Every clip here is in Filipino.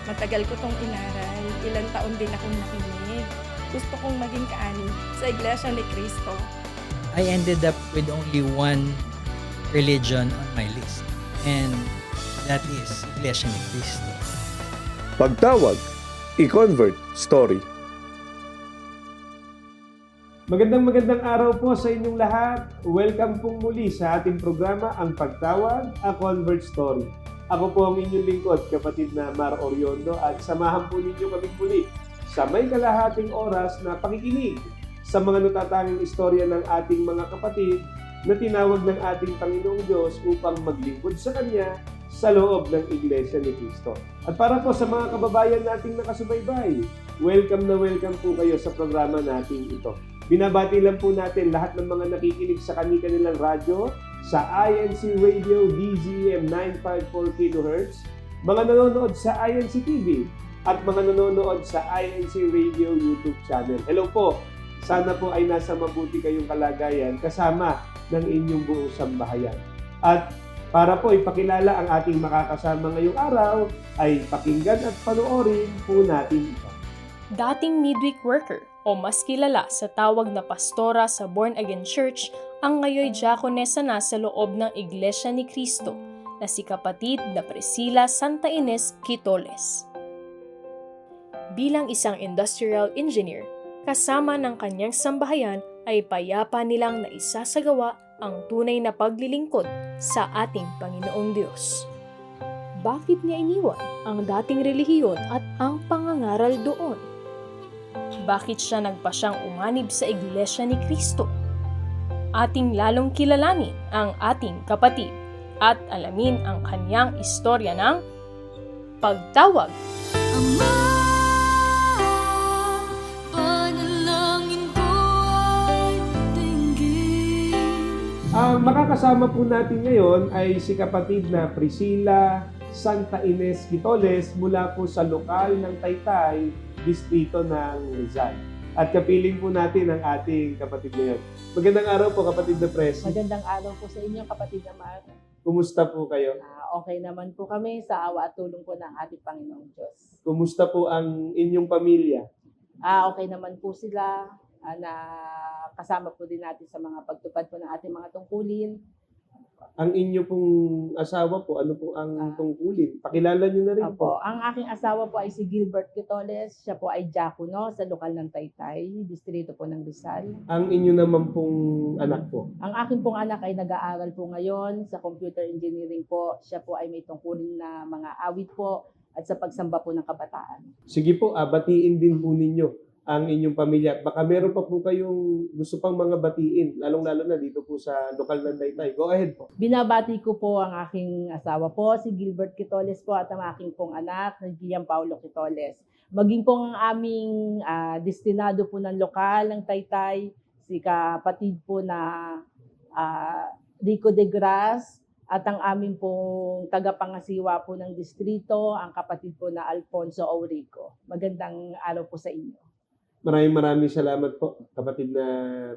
Matagal ko tong inaral, ilang taon din akong nakinig. Gusto kong maging kaani sa Iglesia ni Cristo. I ended up with only one religion on my list, and that is Iglesia ni Cristo. Pagtawag, i-convert story. Magandang araw po sa inyong lahat. Welcome pong muli sa ating programa, Ang Pagtawag, A Convert Story. Ako po ang inyong lingkod, kapatid na Mar Oriondo, at samahan po ninyo kami muli sa may kalahating oras na pakikinig sa mga natatanging istorya ng ating mga kapatid na tinawag ng ating Panginoong Diyos upang maglingkod sa Kanya sa loob ng Iglesia ni Cristo. At para po sa mga kababayan nating nakasubaybay, welcome na welcome po kayo sa programa nating ito. Binabati lang po natin lahat ng mga nakikinig sa kanilang radyo, sa INC Radio DZM 954 kHz, mga nanonood sa INC TV, at mga nanonood sa INC Radio YouTube channel. Hello po! Sana po ay nasa mabuti kayong kalagayan kasama ng inyong buong sambahayan. At para po ipakilala ang ating makakasama ngayong araw, ay pakinggan at panoorin po natin ito. Dating midweek worker o mas kilala sa tawag na pastora sa Born Again Church, ang ngayoy diakonesa na sa loob ng Iglesia ni Cristo na si kapatid na Priscilla Santa Ines Quitoles. Bilang isang industrial engineer, kasama ng kanyang sambahayan ay payapa nilang naisasagawa ang tunay na paglilingkod sa ating Panginoong Diyos. Bakit niya iniwan ang dating relihiyon at ang pangangaral doon? Bakit siya nagpasyang umanib sa Iglesia ni Cristo? Ating lalong kilalanin ang ating kapatid at alamin ang kanyang istorya ng pagtawag. Ama, panalangin ko ay tinggin. Ang makakasama po natin ngayon ay si kapatid na Priscilla Santa Ines Quitoles mula po sa lokal ng Taytay, distrito ng Rizal. At kapiling po natin ang ating kapatid ngayon. Magandang araw po, kapatid na Presi. Magandang araw po sa inyo, kapatid na Mar. Kumusta po kayo? Okay naman po kami sa awa at tulong po ng ating Panginoong Diyos. Kumusta po ang inyong pamilya? Okay naman po sila na kasama po din natin sa mga pagtupad po ng ating mga tungkulin. Ang inyo pong asawa po, ano po ang tungkulin? Pakilala niyo na rin po. Ang aking asawa po ay si Gilbert Quitoles. Siya po ay diakono sa lokal ng Taytay, distrito po ng Rizal. Ang inyo naman pong anak po? Ang aking pong anak ay nag-aaral po ngayon sa computer engineering po. Siya po ay may tungkulin na mga awit po at sa pagsamba po ng kabataan. Sige po, batiin din po ninyo ang inyong pamilya. Baka meron pa po kayong gusto pang mga batiin, lalong-lalo na dito po sa lokal ng Taytay. Go ahead po. Binabati ko po ang aking asawa po, si Gilbert Quitoles po, at ang aking pong anak, na Gian Paulo Quitoles. Maging po ang aming destinado po ng lokal ng Taytay, si kapatid po na Rico de Gras, at ang aming pong tagapangasiwa po ng distrito, ang kapatid po na Alfonso Aurico. Magandang araw po sa inyo. Maraming salamat po, kapatid na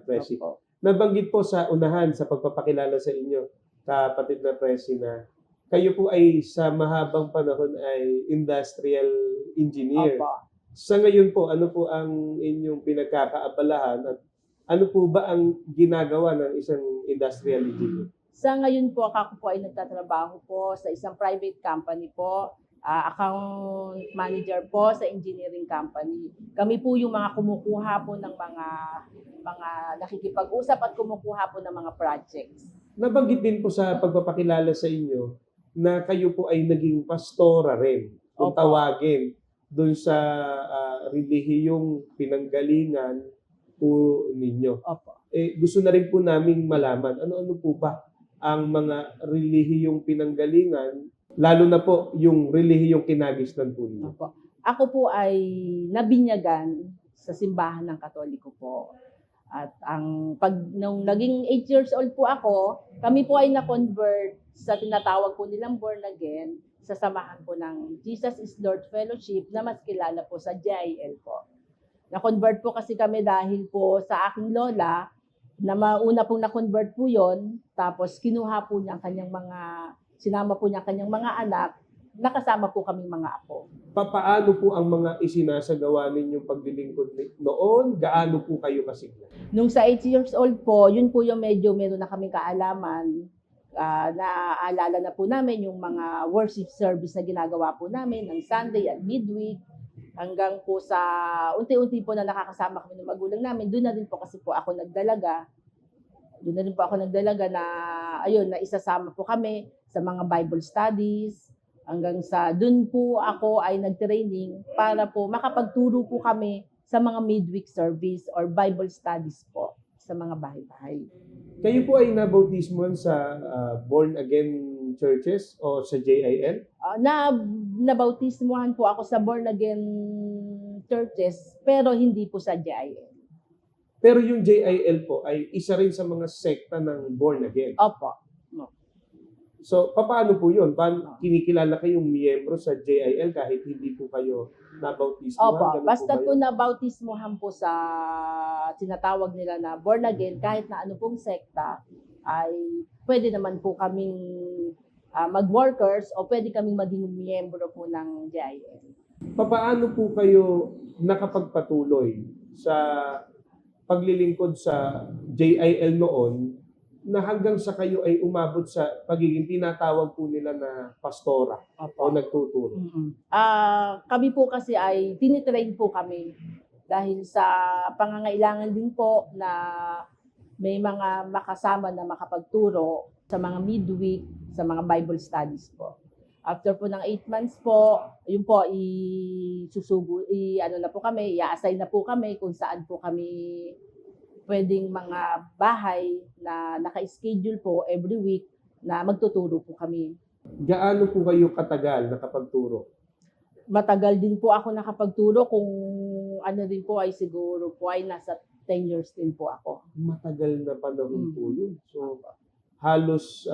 Presi. Nabanggit po sa unahan sa pagpapakilala sa inyo, kapatid na Presi, na kayo po ay sa mahabang panahon ay industrial engineer. Opo. Sa ngayon po, ano po ang inyong pinagkakaabalahan at ano po ba ang ginagawa ng isang industrial engineer? Sa ngayon po, ako po ay nagtatrabaho po sa isang private company po, account manager po sa engineering company. Kami po yung mga kumukuha po ng mga nakikipag-usap at kumukuha po ng mga projects. Nabanggit din po sa pagpapakilala sa inyo na kayo po ay naging pastora rin, kung Opo. tawagin, doon sa relihiyong pinanggalingan po ninyo. Opo. Gusto na rin po naming malaman, ano-ano po ba ang mga relihiyong pinanggalingan, lalo na po yung relihiyong kinagisnan po ninyo. Opo. Ako po ay nabinyagan sa simbahan ng Katoliko po. At nung naging 8 years old po ako, kami po ay na-convert sa tinatawag po nilang born again sa samahan po ng Jesus is Lord Fellowship na mas kilala po sa JIL po. Na-convert po kasi kami dahil po sa aking lola na mauna pong na-convert po yon, tapos kinuha po niya ang kanyang sinama po niya ang kanyang mga anak nakasama po kami mga apo. Papaano po ang mga isinasagawa ninyong paglilingkod noon? Gaano po kayo kasigla? Nung sa 8 years old po, yun po yung medyo meron na kaming kaalaman. Naaalala na po namin yung mga worship service na ginagawa po namin ng Sunday at midweek. Hanggang po sa unti-unti po na nakakasama kami ng magulang namin. Doon na rin po kasi po ako nagdalaga. Doon na rin po ako nagdalaga na, ayun, na isasama po kami sa mga Bible studies. Hanggang sa doon po ako ay nag-training para po makapagturo po kami sa mga midweek service or Bible studies po sa mga bahay-bahay. Kayo po ay nabautismohan sa born again churches o sa JIL? Nabautismuhan po ako sa born again churches pero hindi po sa JIL. Pero yung JIL po ay isa rin sa mga sekta ng born again. Opo. So, paano po yun? Paano kinikilala kayong miyembro sa JIL kahit hindi po kayo nabautismuhan? Opo. Ganun Basta ba po yun? nabautismuhan po sa tinatawag nila na born again kahit na ano pong sekta ay pwede naman po kaming mag-workers o pwede kaming maging miyembro po ng JIL. Paano po kayo nakapagpatuloy sa paglilingkod sa JIL noon na hanggang sa kayo ay umabot sa pagiging tinatawag po nila na pastora o nagtuturo? Kami po kasi ay tinitrain po kami dahil sa pangangailangan din po na may mga makasama na makapagturo sa mga midweek, sa mga Bible studies po. After po ng 8 months po, yun po, i-assign na po kami kung saan po kami pwedeng mga bahay na naka-schedule po every week na magtuturo po kami. Gaano po kayo katagal nakapagturo? Matagal din po ako nakapagturo, kung ano din po ay siguro po ay nasa 10 years din po ako. Matagal na panahon po yun. So, halos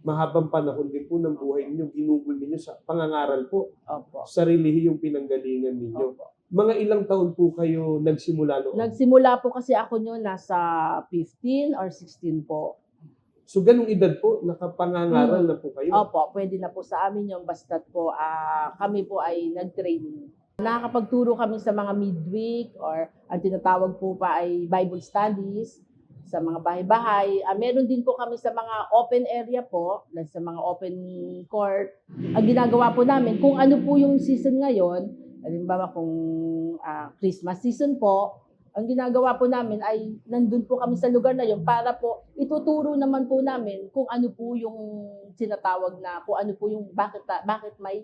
mahabang panahon din po ng buhay ninyo, ginugol ninyo sa pangangaral po. Opo. Sa relihiyong pinanggalingan ninyo. Opo. Mga ilang taon po kayo nagsimula noon? Nagsimula po kasi ako noon nasa 15 or 16 po. So, ganung edad po, nakapangangaral na po kayo? Opo, pwede na po sa amin yung basta't po kami po ay nag-training. Nakakapagturo kami sa mga midweek or ang tinatawag po pa ay Bible studies sa mga bahay-bahay. Meron din po kami sa mga open area po, sa mga open court. Ang ginagawa po namin, kung ano po yung season ngayon, halimbawa kung Christmas season po, ang ginagawa po namin ay nandun po kami sa lugar na yun para po ituturo naman po namin kung ano po yung sinatawag na, kung ano po yung bakit may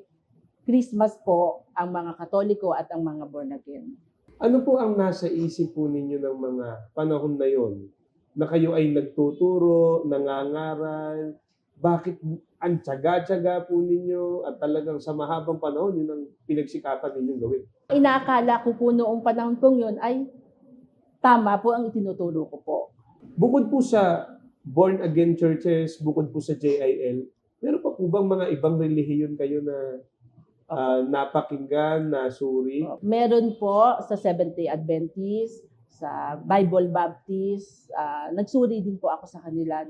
Christmas po ang mga Katoliko at ang mga born again. Ano po ang nasa isip po ninyo ng mga panahon na yon na kayo ay nagtuturo, nangangaral? Bakit ang tiyaga-tiyaga po ninyo at talagang sa mahabang panahon yun ang pinagsikapan ninyong gawin? Inaakala ko po noong panahon pong yun ay tama po ang itinuturo ko po. Bukod po sa born again churches, bukod po sa JIL, meron pa po bang mga ibang relihiyon kayo na napakinggan, nasuri? Meron po sa Seventh-day Adventist, sa Bible Baptist, nagsuri din po ako sa kanila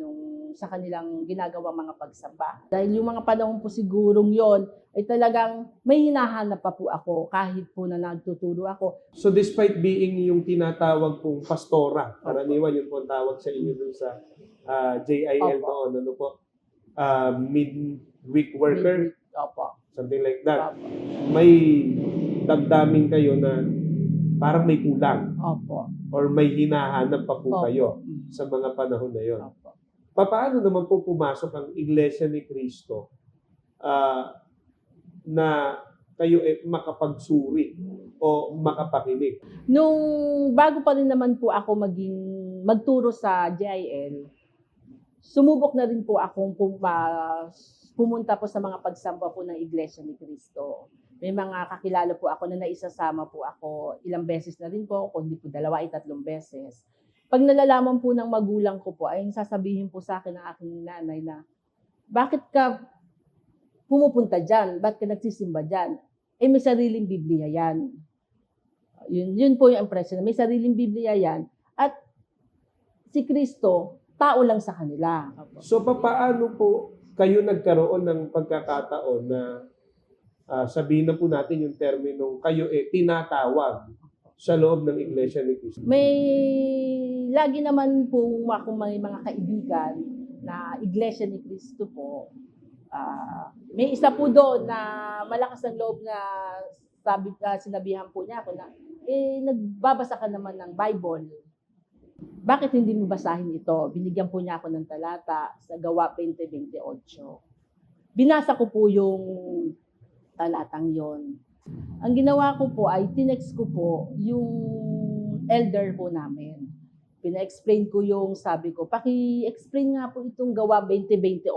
sa kanilang ginagawang mga pagsamba. Dahil yung mga panahon po sigurong yon ay talagang may hinahanap pa po ako kahit po na nagtuturo ako. So despite being yung tinatawag pong pastora, karaniwan yun po ang tawag sa inyo dun sa JIL noon, ano po? Midweek worker, Opo. something like that. Opo. May damdamin kayo na parang may kulang Opo. or may hinahanap pa po Opo. kayo sa mga panahon na yon. Opo. Paano naman po pumasok ang Iglesia ni Cristo na kayo makapagsuri o makapakinig? Nung bago pa rin naman po ako magturo sa JIL, sumubok na rin po akong pumunta po sa mga pagsamba po ng Iglesia ni Cristo. May mga kakilala po ako na naisasama po ako ilang beses na rin po, kundi po 2 ay 3 beses. Pag nalalaman po ng magulang ko po, ay sasabihin po sa akin ng aking nanay na, bakit ka pumupunta dyan? Bakit ka nagsisimba dyan? May sariling Biblia yan. Yun po yung impression. May sariling Biblia yan. At si Kristo, tao lang sa kanila. So paano po kayo nagkaroon ng pagkakataon na sabihin na po natin yung terminong kayo tinatawag sa loob ng Iglesia ni Cristo? May lagi naman po akong mga kaibigan na Iglesia ni Cristo po. May isa po doon na malakas ang loob na sinabihan po niya ako na, nagbabasa ka naman ng Bible. Bakit hindi mo basahin ito? Binigyan po niya ako ng talata sa Gawa 20:28. Binasa ko po yung talatang yon. Ang ginawa ko po ay tinext ko po yung elder po namin. Pina-explain ko yung sabi ko, paki-explain nga po itong Gawa 20:28.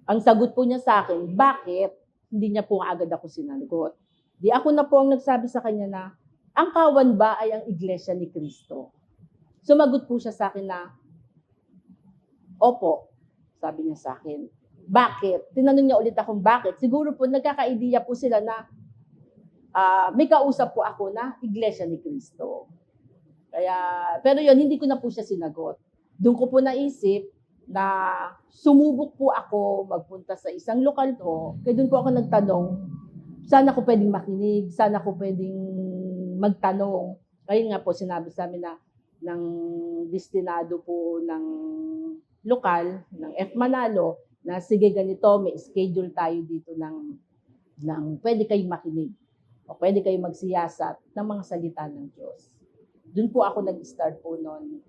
Ang sagot po niya sa akin, bakit? Hindi niya po agad ako sinagot. Di ako na po ang nagsabi sa kanya na, ang kawan ba ay ang Iglesia ni Cristo? Sumagot po siya sa akin na, opo, sabi niya sa akin. Bakit? Tinanong niya ulit akong bakit. Siguro po nagkaka-idea po sila na may kausap po ako na Iglesia ni Cristo. Pero yun, hindi ko na po siya sinagot. Doon ko po naisip na sumubok po ako magpunta sa isang lokal po. Kaya doon po ako nagtanong, saan ako pwedeng makinig? Saan ako pwedeng magtanong? Kaya nga po sinabi sa amin na ng destinado po ng lokal, ng F. Manalo, na sige ganito, may schedule tayo dito ng pwede kayong makinig o pwede kayong magsiyasat ng mga salita ng Diyos. Doon po ako nag-start po noon.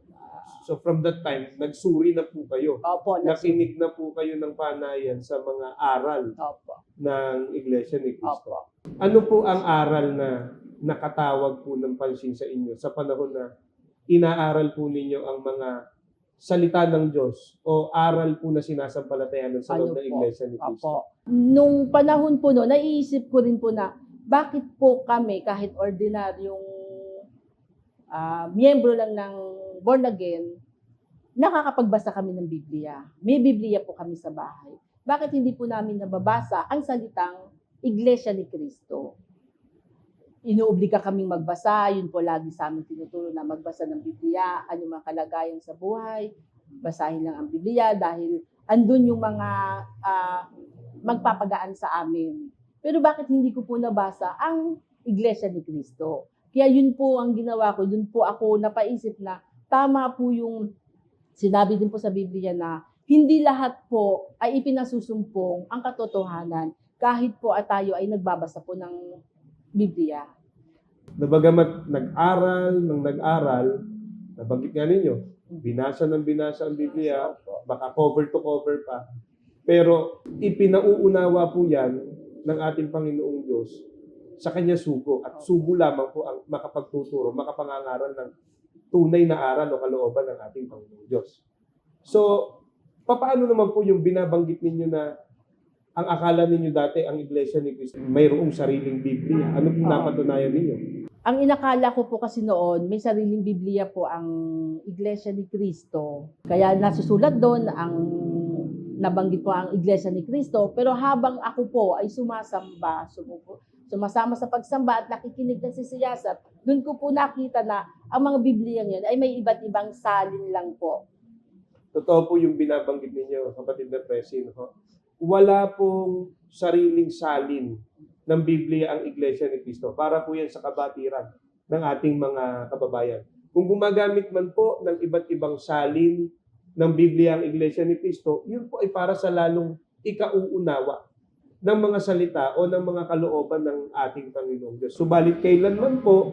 So from that time, nagsuri na po kayo. Opo, Nakinig na po kayo ng panayan sa mga aral Opo. ng Iglesia ni Cristo. Opo. Ano po ang aral na nakatawag po ng pansin sa inyo sa panahon na inaaral po ninyo ang mga salita ng Diyos o aral po na sinasampalatayanan sa loob ng Iglesia ni Cristo? Opo. Nung panahon po no, naiisip ko rin po na bakit po kami kahit ordinaryong miyembro lang ng born again, nakakapagbasa kami ng Biblia. May Biblia po kami sa bahay. Bakit hindi po namin nababasa ang salitang Iglesia ni Cristo? Inuobliga kaming magbasa, yun po lagi sa amin tinuturo na magbasa ng Biblia, ano mga kalagayan sa buhay, basahin lang ang Biblia dahil andun yung mga magpapagaan sa amin. Pero bakit hindi ko po nabasa ang Iglesia ni Cristo? Kaya yun po ang ginawa ko, dun po ako napaisip na tama po yung sinabi din po sa Biblia na hindi lahat po ay ipinasusumpong ang katotohanan kahit po tayo ay nagbabasa po ng Biblia. Na bagamat nag-aral, nabanggit nga ninyo, binasa ang Biblia, baka cover to cover pa. Pero ipinauunawa po yan ng ating Panginoong Diyos sa Kanya sugo. At sugo lamang po ang makapagtuturo, makapangangaral ng tunay na aral o kalooban ng ating Panginoong Diyos. So, paano naman po yung binabanggit ninyo na ang akala ninyo dati ang Iglesia ni Cristo mayroong sariling Biblia? Ano pong napatunayan ninyo? Ang inakala ko po kasi noon, may sariling Biblia po ang Iglesia ni Cristo. Kaya nasusulat doon ang nabanggit po ang Iglesia ni Cristo. Pero habang ako po ay sumasama sa pagsamba at nakikinig ng sisiyasat, doon ko po nakita na ang mga Biblia yun ay may iba't ibang salin lang po. Totoo po yung binabanggit ninyo, kapatid na Presin. Wala pong sariling salin ng Biblia ang Iglesia ni Cristo. Para po yan sa kabatiran ng ating mga kababayan. Kung gumagamit man po ng iba't ibang salin ng Biblia ang Iglesia ni Cristo, yun po ay para sa lalong ikauunawa ng mga salita o ng mga kalooban ng ating Panginoong Diyos. Subalit kailanman po,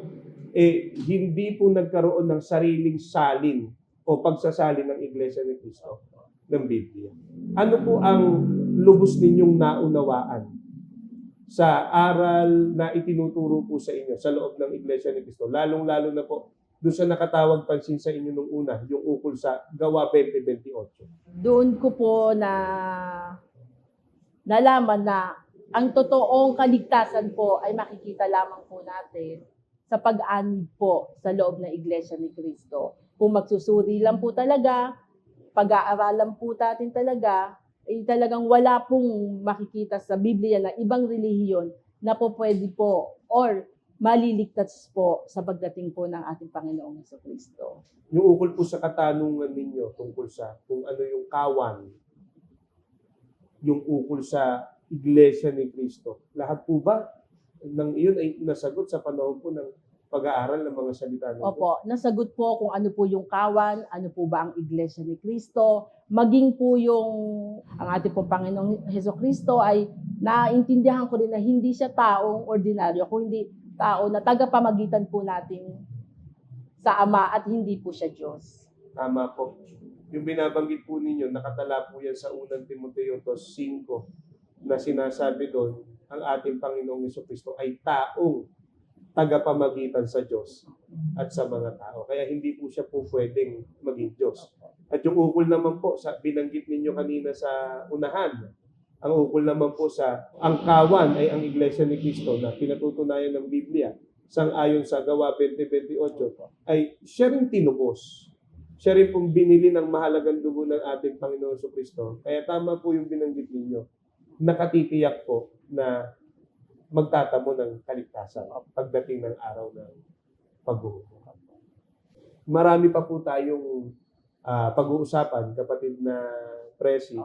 hindi po nagkaroon ng sariling salin o pagsasalin ng Iglesia ni Cristo ng Biblia. Ano po ang lubos ninyong naunawaan sa aral na itinuturo po sa inyo sa loob ng Iglesia ni Cristo? Lalong-lalo na po doon sa nakatawag pansin sa inyo nung una, yung ukol sa Gawa 20:28. Doon ko po nalaman na ang totoong kaligtasan po ay makikita lamang po natin sa pag-anib po sa loob ng Iglesia ni Cristo. Kung magsusuri lang po talaga, pag-aaralan po natin talaga, ay talagang wala pong makikita sa Biblia na ibang relihiyon na po pwede po or maliligtas po sa pagdating po ng ating Panginoong Jesucristo. Yung ukol po sa katanungan ninyo tungkol sa kung ano yung kawan yung ukol sa Iglesia ni Cristo. Lahat po ba ng iyon ay nasagot sa panahon po ng pag-aaral ng mga salita ng Diyos? Opo, nasagot po kung ano po yung kawan, ano po ba ang Iglesia ni Cristo, maging po yung ang ating pong Panginoong Hesukristo ay naintindihan ko rin na hindi siya taong ordinaryo, kundi tao na tagapamagitan po natin sa Ama at hindi po siya Diyos. Tama po. Yung binabanggit po ninyo, nakatala po yan sa unang Timoteo 2:5 na sinasabi doon, ang ating Panginoong Hesukristo ay taong tagapamagitan sa Diyos at sa mga tao. Kaya hindi po siya po pwedeng maging Diyos. At yung ukol naman po, sa binanggit ninyo kanina sa unahan, ang ukol naman po sa ang kawan ay ang Iglesia ni Cristo na pinatutunayan ng Biblia sang-ayon sa Gawa 20:28 ay siya rin tinubos. Siya rin pong binili ng mahalagang dugo ng ating Panginoon Jesucristo. Kaya tama po yung binanggit ninyo. Nakatitiyak po na magtatamo ng kaligtasan pagdating ng araw ng paghuhukom. Marami pa po tayong pag-uusapan, kapatid na Presi.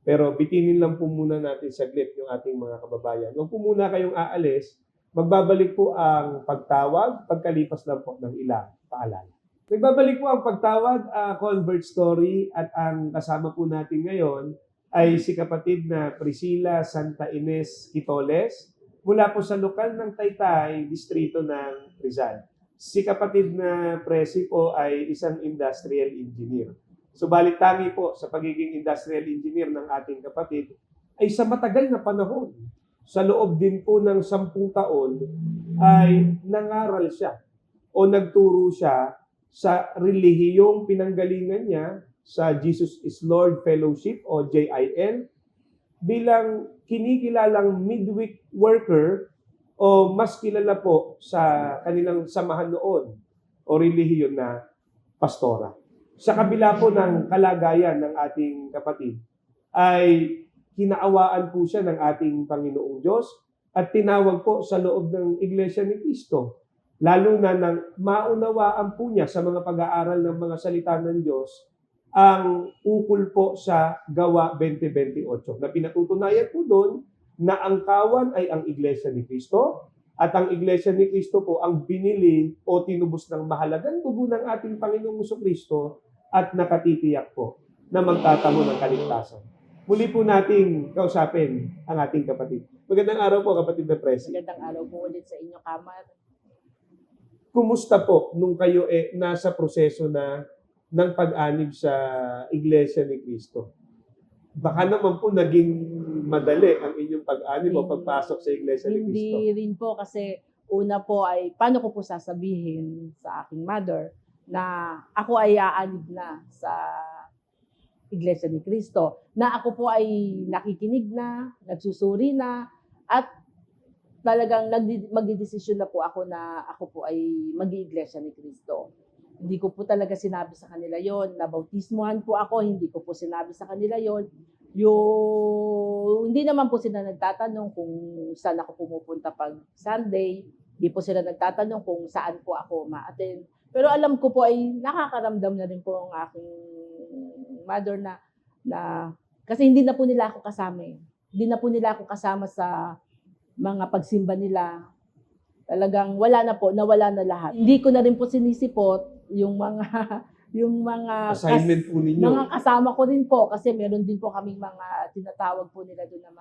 Pero bitinin lang po muna natin saglit yung ating mga kababayan. Huwag po muna kayong aalis. Magbabalik po ang pagtawag pagkalipas lang po ng ilang paalala. Nagbabalik po ang pagtawag, Convert Story, at ang kasama po natin ngayon ay si kapatid na Priscilla Santa Ines Quitoles mula po sa lokal ng Taytay, distrito ng Rizal. Si kapatid na Presi po ay isang industrial engineer. Subalit tangi po sa pagiging industrial engineer ng ating kapatid ay sa matagal na panahon. Sa loob din po ng 10 taon ay nangaral siya o nagturo siya sa relihiyong pinanggalingan niya sa Jesus is Lord Fellowship o JIL bilang kinikilalang midweek worker o mas kilala po sa kanilang samahan noon o relihiyon na pastora. Sa kabila po ng kalagayan ng ating kapatid ay kinaawaan po siya ng ating Panginoong Diyos at tinawag po sa loob ng Iglesia ni Cristo. Lalo na nang maunawaan po niya sa mga pag-aaral ng mga salita ng Diyos ang ukol po sa Gawa 20:28 na pinatutunayan po doon na ang kawan ay ang Iglesia ni Cristo at ang Iglesia ni Cristo po ang binili o tinubos ng mahalagang dugo ng ating Panginoong Jesucristo at nakatitiyak po na magtatamo ng kaligtasan. Muli po nating kausapin ang ating kapatid. Magandang araw po, kapatid na Presi. Magandang araw po ulit sa inyo, Kamar. Kumusta po nung kayo nasa proseso na ng pag-anib sa Iglesia ni Cristo? Baka naman po naging madali ang inyong pag-anib o pagpasok sa Iglesia ni Cristo. Hindi rin po kasi una po ay paano ko po sasabihin sa aking mother na ako ay aanib na sa Iglesia ni Cristo. Na ako po ay nakikinig na, nagsusuri na, at talagang magdidesisyon na po ako na ako po ay mag-Iglesia ni Cristo. Hindi ko po talaga sinabi sa kanila yon na bautismuhan po ako, hindi ko po sinabi sa kanila yon. Hindi naman po sila nagtatanong kung saan ako pumupunta pag Sunday, hindi po sila nagtatanong kung saan po ako ma-attend. Pero alam ko po ay nakakaramdam na rin po ang aking mother na kasi hindi na po nila ako kasama. Hindi na po nila ako kasama sa mga pagsimba nila. Talagang wala na po, nawala na lahat. Hindi ko na rin po sinisipot yung mga Assignment po ninyo. mga kasama ko rin po kasi meron din po kaming mga tinatawag po nila doon na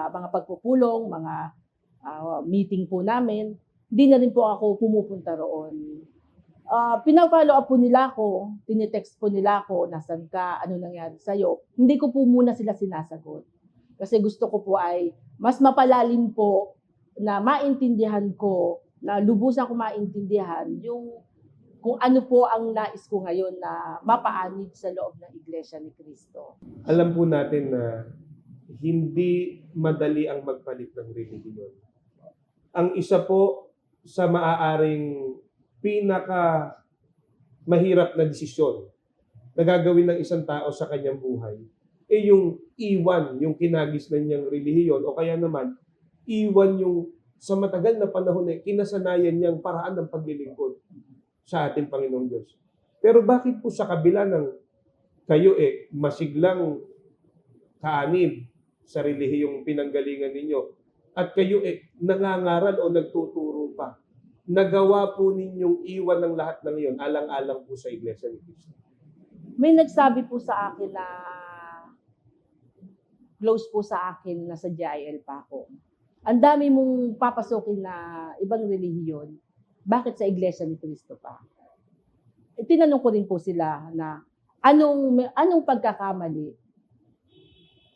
mga pagpupulong, mga meeting po namin. Hindi na rin po ako pumupunta roon. Pina-follow up po nila ako, tinitext po nila ako, nasan ka, ano nangyari sa'yo. Hindi ko po muna sila sinasagot. Kasi gusto ko po ay mas mapalalim po na maintindihan ko, na lubusan ko maintindihan yung kung ano po ang nais ko ngayon na mapaanib sa loob ng Iglesia ni Cristo. Alam po natin na hindi madali ang magpalit ng relihiyon. Ang isa po sa maaaring pinaka mahirap na desisyon na gagawin ng isang tao sa kanyang buhay yung iwan yung kinagis na niyang relihiyon o kaya naman iwan yung sa matagal na panahon na kinasanayan niyang paraan ng paglilingkod sa ating Panginoong Diyos. Pero bakit po sa kabila ng kayo masiglang kaanib sa relihiyong pinanggalingan ninyo at kayo nangangaral o nagtuturo pa, nagawa po ninyong iwan ng lahat ng iyon alang-alang po sa Iglesia ni Cristo? May nagsabi po sa akin na close po sa akin na sa GIL pa ako. Ang dami mong papasokin na ibang relihiyon, bakit sa Iglesia ni Cristo pa? Tinanong ko rin po sila na anong pagkakamali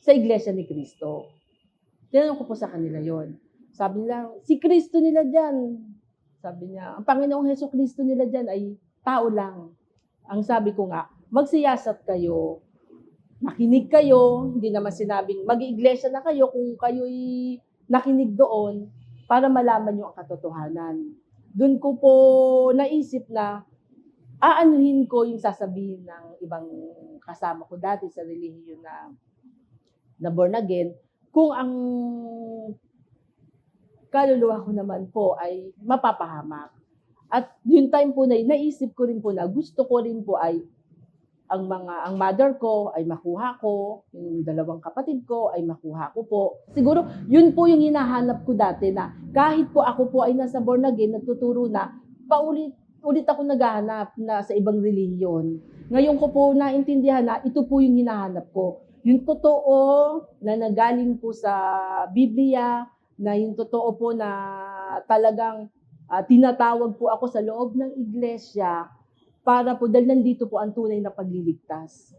sa Iglesia ni Cristo? Tinanong ko po sa kanila yon. Sabi nila, si Cristo nila dyan. Sabi niya, ang Panginoong Hesus Kristo nila dyan ay tao lang. Ang sabi ko nga, magsiyasat kayo, makinig kayo, hindi naman sinabing mag-iglesia na kayo kung kayo'y nakinig doon para malaman nyo ang katotohanan. Doon ko po naisip na aanuhin ko yung sasabihin ng ibang kasama ko dati sa relihiyon na born again, kung ang kaluluwa ko naman po ay mapapahamak. At yung time po na naisip ko rin po na gusto ko rin po ay ang mother ko ay makuha ko, yung dalawang kapatid ko ay makuha ko po. Siguro yun po yung hinahanap ko dati na kahit po ako po ay nasa born again, nagtuturo na, paulit ako naghahanap na sa ibang relihiyon. Ngayon ko po naintindihan na ito po yung hinahanap ko. Yung totoo na nagaling po sa Biblia, na yung totoo po na talagang tinatawag po ako sa loob ng iglesia para po dahil nandito po ang tunay na pagliligtas.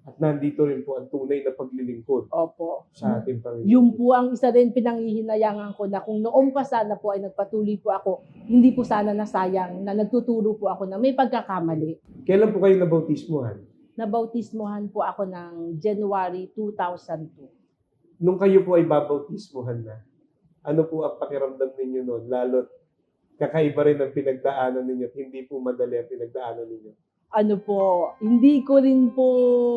At nandito rin po ang tunay na paglilingkod Opo. sa ating Panginoon. Yung po ang isa rin pinanghihinayangan ko na kung noong pa sana po ay nagpatuloy po ako, hindi po sana nasayang na nagtuturo po ako na may pagkakamali. Kailan po kayo nabautismuhan? Nabautismuhan po ako ng January 2002. Nung kayo po ay babautismuhan na, ano po ang pakiramdam ninyo noon? Lalo't kakaiba rin ang pinagdaanan ninyo at hindi po madali ang pinagdaanan ninyo. Ano po, hindi ko rin po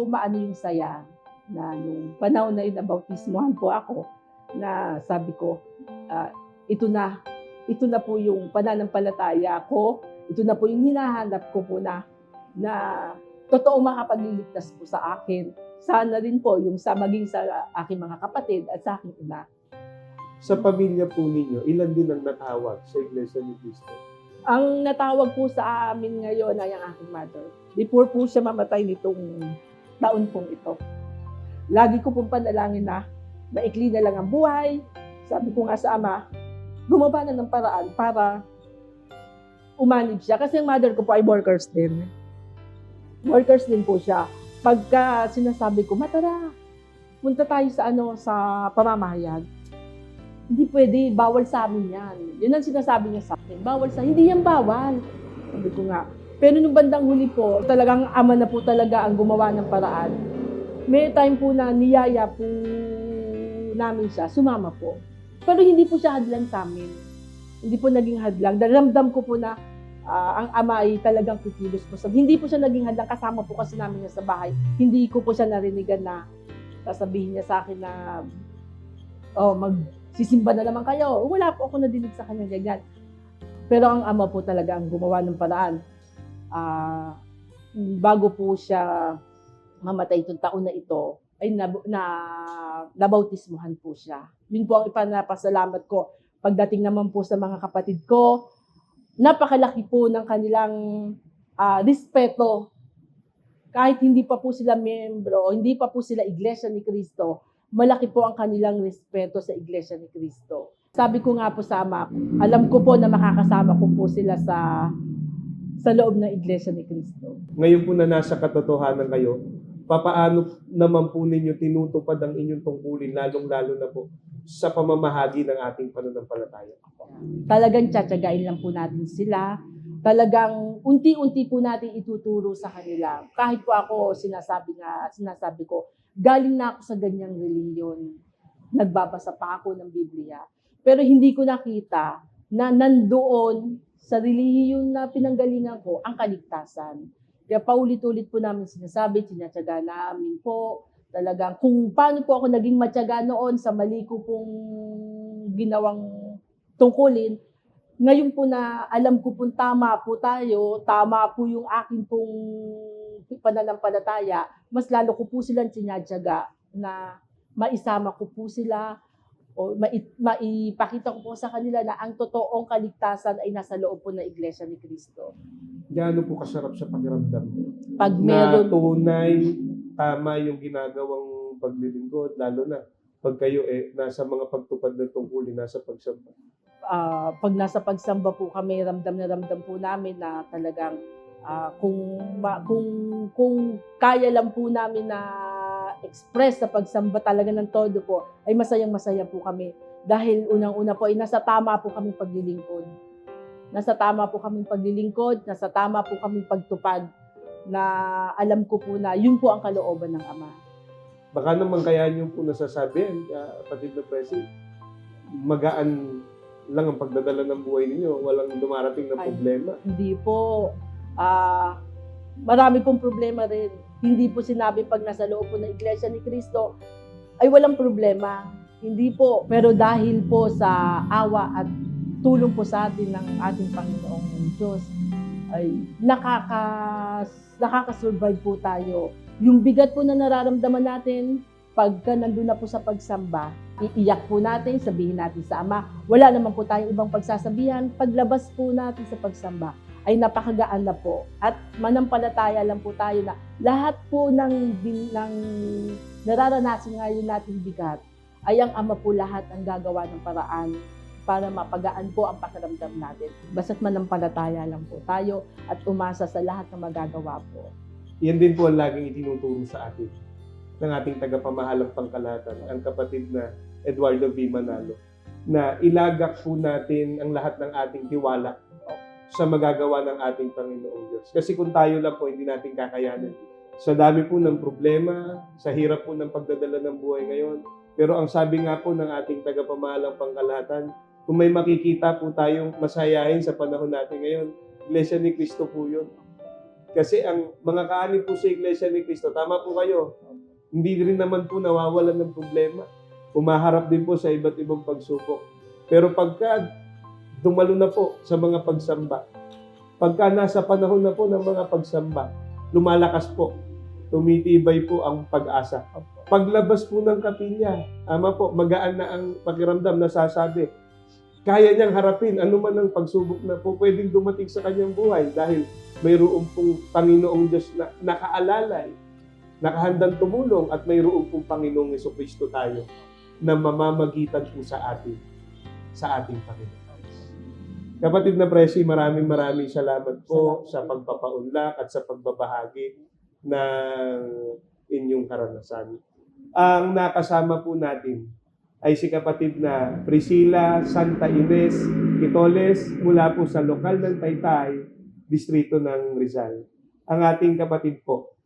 maano yung saya na nung panahon na yun, nabautismuhan po ako, na sabi ko, ito na po yung pananampalataya ko, ito na po yung hinahanap ko po na totoo makapagliligtas po sa akin. Sana rin po yung maging sa aking mga kapatid at sa aking ina. Sa pamilya po ninyo, ilan din ang natawag sa Iglesia ni Cristo? Ang natawag po sa amin ngayon ay ang aking mother. Before po siya mamatay nitong taon pong ito. Lagi ko pong panalangin na maikli na lang ang buhay. Sabi ko nga sa ama, gumawa na ng paraan para umanib siya. Kasi ang mother ko po ay workers din. Workers din po siya. Pagka sinasabi ko, matara, punta tayo sa pamamahayag. Hindi pwede, bawal sa amin yan. Yun ang sinasabi niya sa akin, bawal hindi yan bawal. Sabi ko nga. Pero nung bandang huli po, talagang ama na po talaga ang gumawa ng paraan. May time po na niyaya po namin siya, sumama po. Pero hindi po siya hadlang sa amin. Hindi po naging hadlang. Daramdam ko po na ang ama ay talagang kikilos po. Hindi po siya naging hadlang, kasama po kasi namin niya sa bahay. Hindi ko po siya narinigan na sasabihin niya sa akin na magsisimba na naman kayo. Wala po ako nadinig sa kanya ganyan. Pero ang ama po talaga ang gumawa ng paraan. Bago po siya mamatay itong taon na ito, ay nabautismuhan po siya. Yun po ang ipanapasalamat ko. Pagdating naman po sa mga kapatid ko, napakalaki po ng kanilang respeto. Kahit hindi pa po sila membro, hindi pa po sila Iglesia ni Cristo, malaki po ang kanilang respeto sa Iglesia ni Cristo. Sabi ko nga po sa ama, alam ko po na makakasama ko po sila sa loob ng Iglesia ni Cristo. Ngayon po na nasa katotohanan kayo, papaano naman po ninyo tinutupad ang inyong tungkulin, lalong-lalo na po sa pamamahagi ng ating pananampalataya? Talagang tsatsagain lang po natin sila. Talagang unti-unti po natin ituturo sa kanila. Kahit po ako sinasabi ko, galing na ako sa ganyang reliyon. Nagbabasa pa ako ng Biblia. Pero hindi ko nakita na nandoon sa relihiyon na pinanggalingan ko ang kaligtasan. Kaya paulit-ulit po namin sinasabi, sinatsaga namin po, talagang kung paano po ako naging matyaga noon sa mali ko pong ginawang tungkulin, ngayon po na alam ko pong tama po tayo, tama po yung akin pong pananampalataya, mas lalo ko po silang sinatsaga na maisama ko po sila o maipakita ko po sa kanila na ang totoong kaligtasan ay nasa loob po ng Iglesia ni Cristo. Gaano po kasarap sa pakiramdam Pag na meron, tunay, tama yung ginagawang paglilingkod, lalo na pag kayo nasa mga pagtupad ng tungkulin, nasa pagsamba. pag nasa pagsamba po kami, ramdam na ramdam po namin na talagang kung kaya lang po namin na express sa pagsamba talaga ng todo po, ay masayang-masaya po kami. Dahil unang-una po ay nasa tama po kaming paglilingkod. Nasa tama po kaming paglilingkod, nasa tama po kaming pagtupad na alam ko po na yun po ang kalooban ng Ama. Baka naman kaya niyo po nasasabi, kapatid na Presi, magaan lang ang pagdadala ng buhay ninyo, walang dumarating na Ay. problema. Hindi po. Marami pong problema rin. Hindi po sinabi pag nasa loob po ng Iglesia ni Cristo ay walang problema. Hindi po. Pero dahil po sa awa at tulong po sa atin ng ating Panginoong Diyos, ay nakaka-survive po tayo. Yung bigat po na nararamdaman natin, pagka nandun na po sa pagsamba, iiyak po natin, sabihin natin sa Ama. Wala naman po tayong ibang pagsasabihan. Paglabas po natin sa pagsamba, ay napakagaan na po. At manampalataya lang po tayo na lahat po ng nararanasan ngayon nating bigat, ay ang Ama po lahat ang gagawa ng paraan para mapagaan po ang pakiramdam natin. Basta't manampalataya lang po tayo at umasa sa lahat ng magagawa po. Yan din po ang laging itinuturo sa atin ng ating tagapamahalang pangkalahatan, ang kapatid na Eduardo V. Manalo, na ilagak po natin ang lahat ng ating tiwala sa magagawa ng ating Panginoong Diyos. Kasi kung tayo lang po, hindi natin kakayanin. Sa dami po ng problema, sa hirap po ng pagdadala ng buhay ngayon, pero ang sabi nga po ng ating tagapamahalang pangkalahatan, kung may makikita po tayong masayahin sa panahon natin ngayon, Iglesia ni Cristo po yun. Kasi ang mga kaanib po sa Iglesia ni Cristo, tama po kayo, hindi rin naman po nawawalan ng problema. Umaharap din po sa iba't ibang pagsubok. Pero pagka dumalo na po sa mga pagsamba, pagka nasa panahon na po ng mga pagsamba, lumalakas po, tumitibay po ang pag-asa. Paglabas po ng kapilya, ama po, magaan na ang pakiramdam, nasasabi, kaya niyang harapin anuman ang pagsubok na po pwedeng dumating sa kanyang buhay dahil mayroon pong Panginoong Diyos na nakaalalay, nakahandang tumulong at mayroon pong Panginoong Jesucristo tayo na mamamagitan po sa ating Panginoon. Kapatid na Presi, maraming salamat po sa pagpapaunlak at sa pagbabahagi ng inyong karanasan. Ang nakasama po natin ay si kapatid na Priscilla Santa Ines Quitoles mula po sa lokal ng Taytay, distrito ng Rizal. Ang ating kapatid po,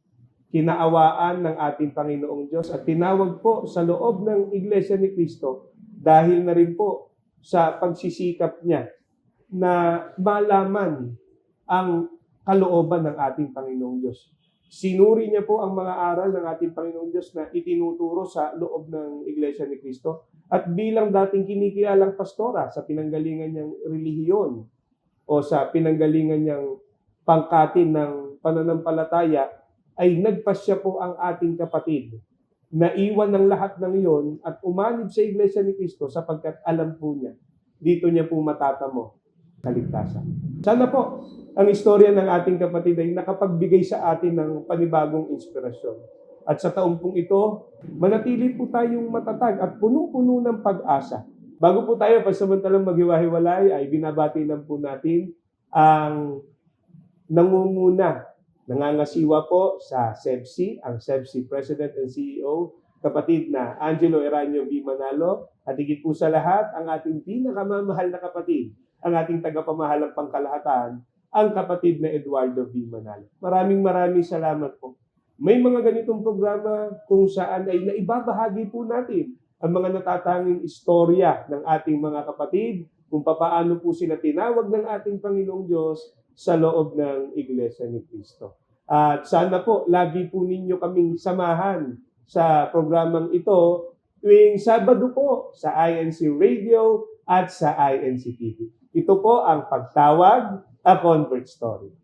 kinaawaan ng ating Panginoong Diyos at tinawag po sa loob ng Iglesia ni Cristo dahil na rin po sa pagsisikap niya na malaman ang kalooban ng ating Panginoong Diyos. Sinuri niya po ang mga aral ng ating Panginoong Diyos na itinuturo sa loob ng Iglesia ni Cristo. At bilang dating kinikilalang pastora sa pinanggalingan niyang relihiyon o sa pinanggalingan niyang pangkatin ng pananampalataya, ay nagpasya po ang ating kapatid na iwan ng lahat ng iyon at umanib sa Iglesia ni Cristo sapagkat alam po niya, dito niya po matatamo kaligtasan. Sana po ang istorya ng ating kapatid ay nakapagbigay sa atin ng panibagong inspirasyon. At sa taong pong ito, manatili po tayong matatag at punong-puno ng pag-asa. Bago po tayo pasamantalang maghiwa-hiwalay, ay binabati lang po natin ang nangunguna, nangangasiwa po sa SEBC, ang SEBC President and CEO, kapatid na Angelo Eranio V. Manalo, at higit po sa lahat, ang ating pinakamamahal na kapatid, ang ating tagapamahalang pangkalahatan, ang kapatid na Eduardo V. Manalo. Maraming salamat po. May mga ganitong programa kung saan ay naibabahagi po natin ang mga natatanging istorya ng ating mga kapatid, kung papaano po sila tinawag ng ating Panginoong Diyos sa loob ng Iglesia ni Cristo. At sana po, lagi po ninyo kaming samahan sa programang ito tuwing Sabado po sa INC Radio at sa INC TV. Ito po ang Pagtawag, A Convert Story.